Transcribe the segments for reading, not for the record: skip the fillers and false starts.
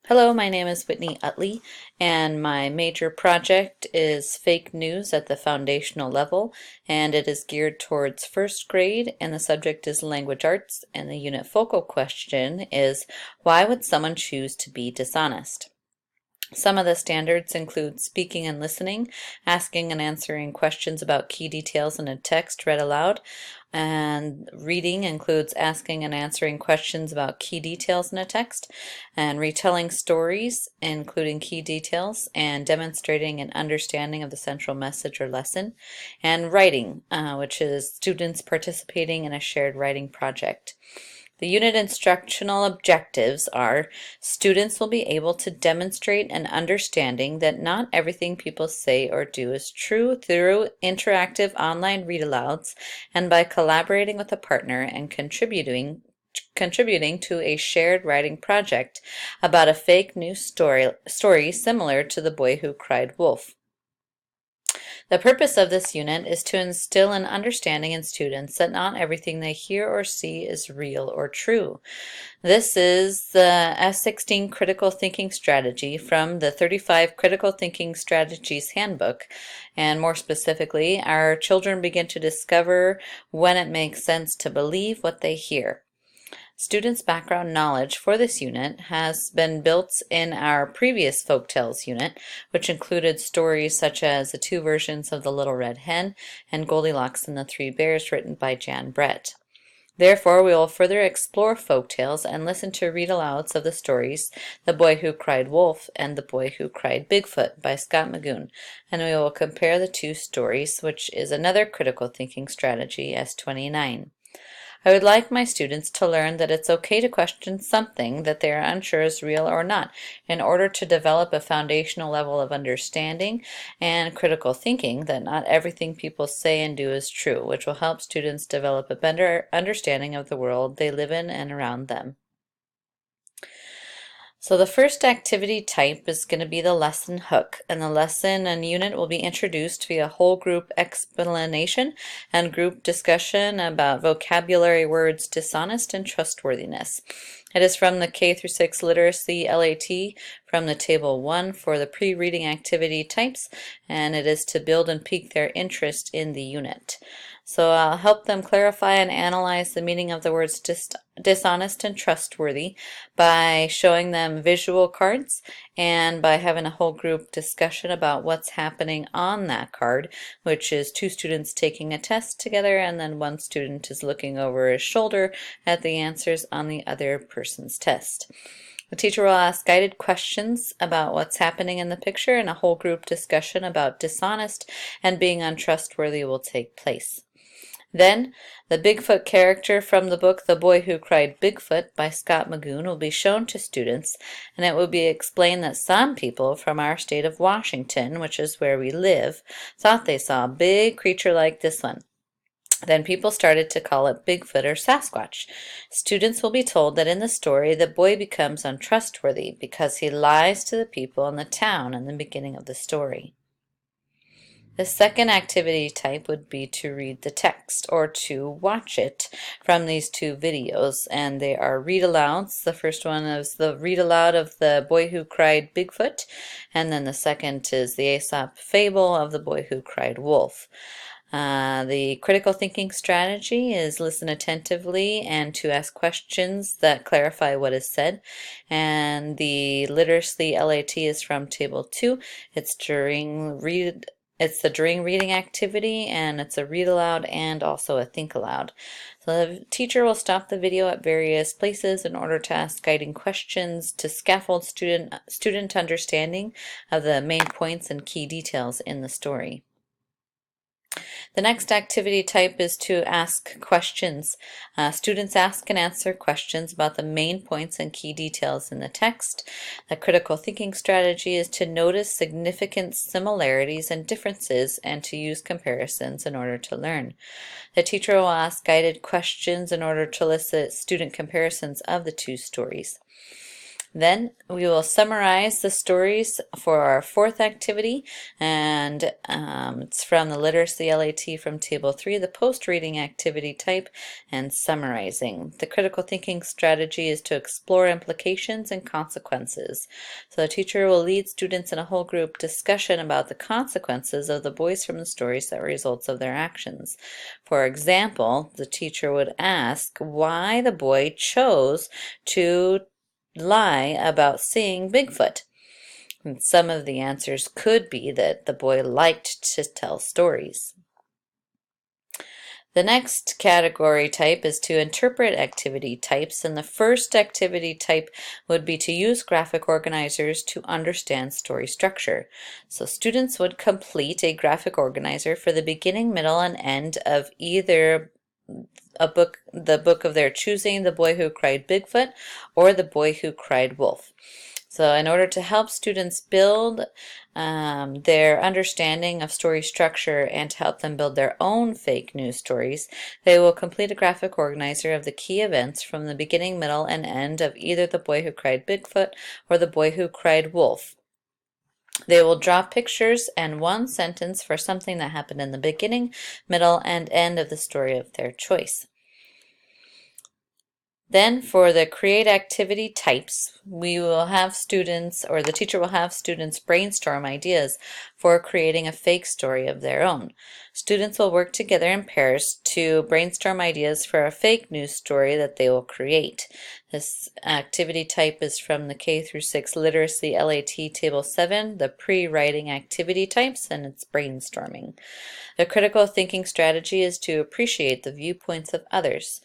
Hello, my name is Whitney Utley, and my major project is fake news at the foundational level, and it is geared towards first grade, and the subject is language arts, and the unit focal question is, why would someone choose to be dishonest? Some of the standards include speaking and listening, asking and answering questions about key details in a text read aloud, and reading includes asking and answering questions about key details in a text, and retelling stories, including key details, and demonstrating an understanding of the central message or lesson, and writing, which is students participating in a shared writing project. The unit instructional objectives are students will be able to demonstrate an understanding that not everything people say or do is true through interactive online read-alouds and by collaborating with a partner and contributing to a shared writing project about a fake news story similar to The Boy Who Cried Wolf. The purpose of this unit is to instill an understanding in students that not everything they hear or see is real or true. This is the S16 Critical Thinking Strategy from the 35 Critical Thinking Strategies Handbook. And more specifically, our children begin to discover when it makes sense to believe what they hear. Students' background knowledge for this unit has been built in our previous Folktales unit, which included stories such as the two versions of The Little Red Hen and Goldilocks and the Three Bears written by Jan Brett. Therefore, we will further explore folktales and listen to read-alouds of the stories The Boy Who Cried Wolf and The Boy Who Cried Bigfoot by Scott Magoon, and we will compare the two stories, which is another critical thinking strategy, S29. I would like my students to learn that it's okay to question something that they are unsure is real or not in order to develop a foundational level of understanding and critical thinking that not everything people say and do is true, which will help students develop a better understanding of the world they live in and around them. So the first activity type is going to be the lesson hook, and the lesson and unit will be introduced via whole group explanation and group discussion about vocabulary words dishonest and trustworthiness. It is from the K through 6 Literacy LAT from the Table 1 for the pre-reading activity types, and it is to build and pique their interest in the unit. So I'll help them clarify and analyze the meaning of the words dishonest and trustworthy by showing them visual cards and by having a whole group discussion about what's happening on that card, which is two students taking a test together and then one student is looking over his shoulder at the answers on the other person's test. The teacher will ask guided questions about what's happening in the picture, and a whole group discussion about dishonest and being untrustworthy will take place. Then, the Bigfoot character from the book The Boy Who Cried Bigfoot by Scott Magoon will be shown to students, and it will be explained that some people from our state of Washington, which is where we live, thought they saw a big creature like this one. Then people started to call it Bigfoot or Sasquatch. Students will be told that in the story, the boy becomes untrustworthy because he lies to the people in the town in the beginning of the story. The second activity type would be to read the text or to watch it from these two videos, and they are read-alouds. The first one is the read-aloud of The Boy Who Cried Bigfoot, and then the second is the Aesop fable of The Boy Who Cried Wolf. The critical thinking strategy is listen attentively and to ask questions that clarify what is said. And the literacy LAT is from Table 2. It's the during reading activity, and it's a read aloud and also a think aloud. So the teacher will stop the video at various places in order to ask guiding questions to scaffold student understanding of the main points and key details in the story. The next activity type is to ask questions. Students ask and answer questions about the main points and key details in the text. The critical thinking strategy is to notice significant similarities and differences and to use comparisons in order to learn. The teacher will ask guided questions in order to elicit student comparisons of the two stories. Then we will summarize the stories for our fourth activity, and it's from the Literacy LAT from Table 3, the post-reading activity type, and summarizing. The critical thinking strategy is to explore implications and consequences. So the teacher will lead students in a whole group discussion about the consequences of the boys from the stories that were results of their actions. For example, the teacher would ask why the boy chose to lie about seeing Bigfoot. And some of the answers could be that the boy liked to tell stories. The next category type is to interpret activity types, and the first activity type would be to use graphic organizers to understand story structure. So students would complete a graphic organizer for the beginning, middle, and end of either the book of their choosing, The Boy Who Cried Bigfoot, or The Boy Who Cried Wolf. So in order to help students build their understanding of story structure and to help them build their own fake news stories, they will complete a graphic organizer of the key events from the beginning, middle, and end of either The Boy Who Cried Bigfoot or The Boy Who Cried Wolf. They will draw pictures and one sentence for something that happened in the beginning, middle, and end of the story of their choice. Then for the create activity types, we will have students, or the teacher will have students brainstorm ideas for creating a fake story of their own. Students will work together in pairs to brainstorm ideas for a fake news story that they will create. This activity type is from the K through 6 Literacy LAT Table 7, the pre-writing activity types, and it's brainstorming. The critical thinking strategy is to appreciate the viewpoints of others.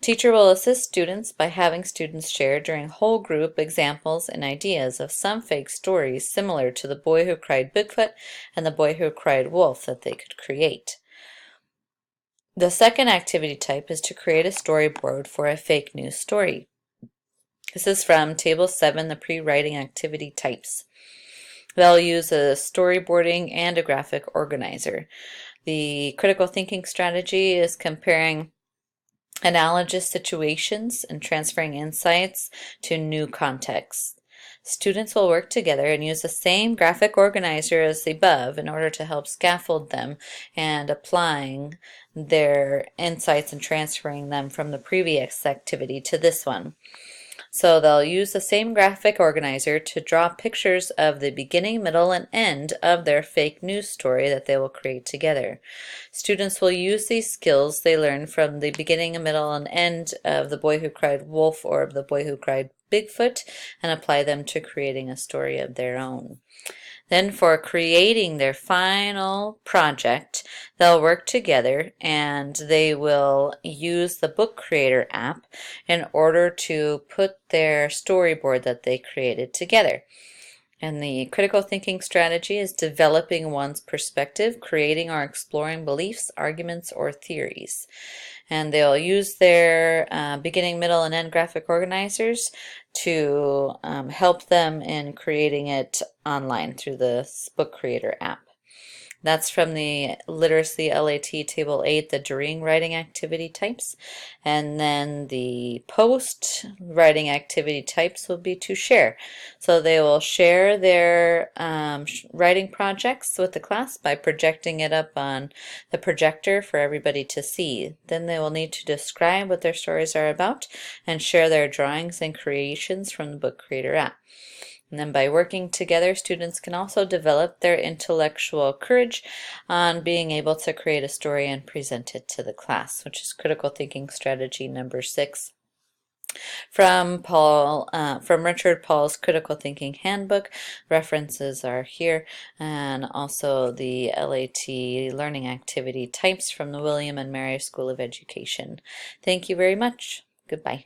Teacher will assist students by having students share during whole group examples and ideas of some fake stories similar to The Boy Who Cried Bigfoot and The Boy Who Cried Wolf that they could create. The second activity type is to create a storyboard for a fake news story. This is from Table 7, the pre-writing activity types. They'll use a storyboarding and a graphic organizer. The critical thinking strategy is comparing analogous situations and transferring insights to new contexts. Students will work together and use the same graphic organizer as the above in order to help scaffold them and applying their insights and transferring them from the previous activity to this one. So they'll use the same graphic organizer to draw pictures of the beginning, middle, and end of their fake news story that they will create together. Students will use these skills they learn from the beginning, middle, and end of The Boy Who Cried Wolf or The Boy Who Cried Bigfoot and apply them to creating a story of their own. Then for creating their final project, they'll work together and they will use the Book Creator app in order to put their storyboard that they created together. And the critical thinking strategy is developing one's perspective, creating or exploring beliefs, arguments, or theories. And they'll use their beginning, middle, and end graphic organizers to help them in creating it online through the Book Creator app. That's from the Literacy LAT Table 8, the during writing activity types. And then the post writing activity types will be to share. So they will share their writing projects with the class by projecting it up on the projector for everybody to see. Then they will need to describe what their stories are about and share their drawings and creations from the Book Creator app. And then by working together, students can also develop their intellectual courage on being able to create a story and present it to the class, which is critical thinking strategy number 6. From Richard Paul's Critical Thinking Handbook. References are here, and also the LAT Learning Activity Types from the William and Mary School of Education. Thank you very much. Goodbye.